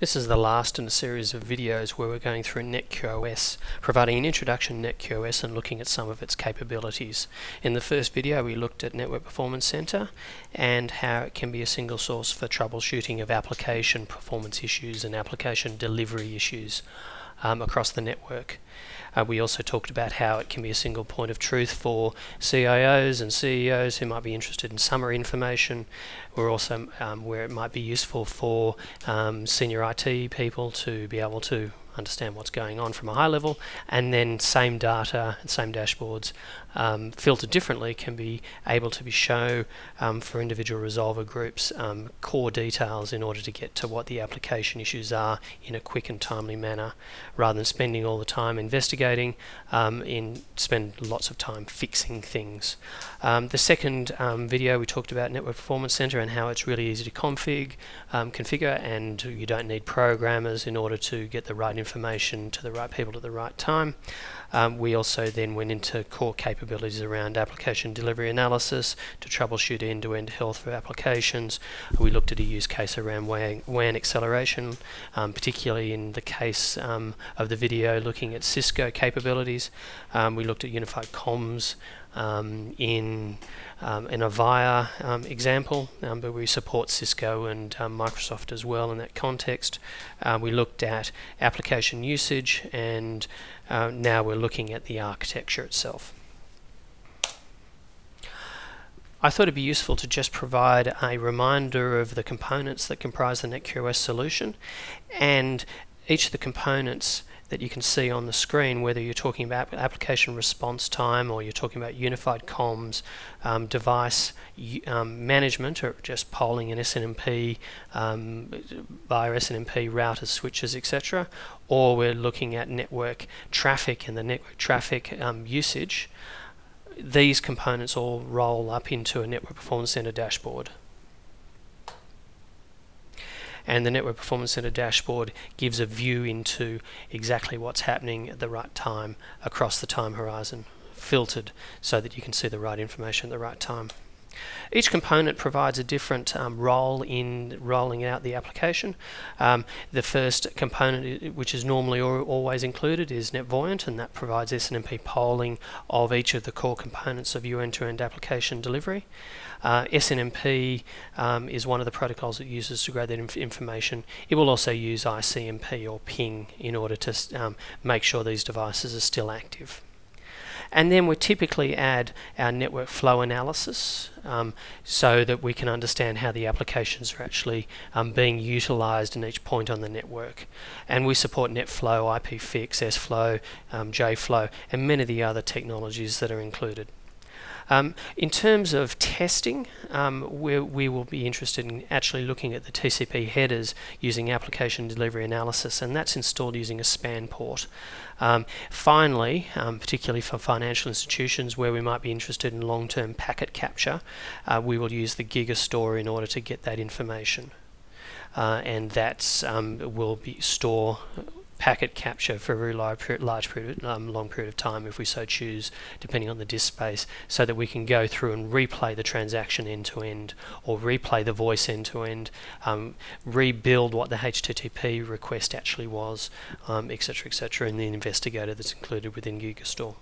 This is the last in a series of videos where we're going through NetQoS, providing an introduction to NetQoS and looking at some of its capabilities. In the first video we looked at Network Performance Center and how it can be a single source for troubleshooting of application performance issues and application delivery issues across the network. We also talked about how it can be a single point of truth for CIOs and CEOs who might be interested in summary information. We're also where it might be useful for senior IT people to be able to understand what's going on from a high level, and then same data and same dashboards filtered differently can be able to be shown for individual resolver groups core details in order to get to what the application issues are in a quick and timely manner, rather than spending all the time investigating spend lots of time fixing things. The second video we talked about Network Performance Center and how it's really easy to configure, and you don't need programmers in order to get the right information to the right people at the right time. We also then went into core capabilities around application delivery analysis to troubleshoot end-to-end health for applications. We looked at a use case around WAN acceleration, particularly in the case of the video looking at Cisco capabilities. We looked at unified comms in a VIA example, but we support Cisco and Microsoft as well in that context. We looked at application usage, and now we're looking at the architecture itself. I thought it'd be useful to just provide a reminder of the components that comprise the NetQoS solution, and each of the components that you can see on the screen, whether you're talking about application response time or you're talking about unified comms, device management, or just polling an SNMP via SNMP routers, switches, etc., or we're looking at network traffic and the network traffic usage. These components all roll up into a Network Performance Center dashboard. And the Network Performance Center dashboard gives a view into exactly what's happening at the right time across the time horizon, filtered so that you can see the right information at the right time. Each component provides a different role in rolling out the application. The first component, which is normally always included, is NetVoyant, and that provides SNMP polling of each of the core components of your end-to-end application delivery. SNMP is one of the protocols it uses to grow that information. It will also use ICMP or ping in order to make sure these devices are still active. And then we typically add our network flow analysis so that we can understand how the applications are actually being utilized in each point on the network. And we support NetFlow, IPFix, SFlow, JFlow, and many of the other technologies that are included. In terms of testing, we will be interested in actually looking at the TCP headers using application delivery analysis, and that's installed using a span port. Finally, particularly for financial institutions where we might be interested in long-term packet capture, we will use the Gigastore in order to get that information. And that's will be store packet capture for a very long period of time if we so choose, depending on the disk space, so that we can go through and replay the transaction end to end, or replay the voice end to end, rebuild what the HTTP request actually was, etc., etc., in the investigator that's included within Gigastore.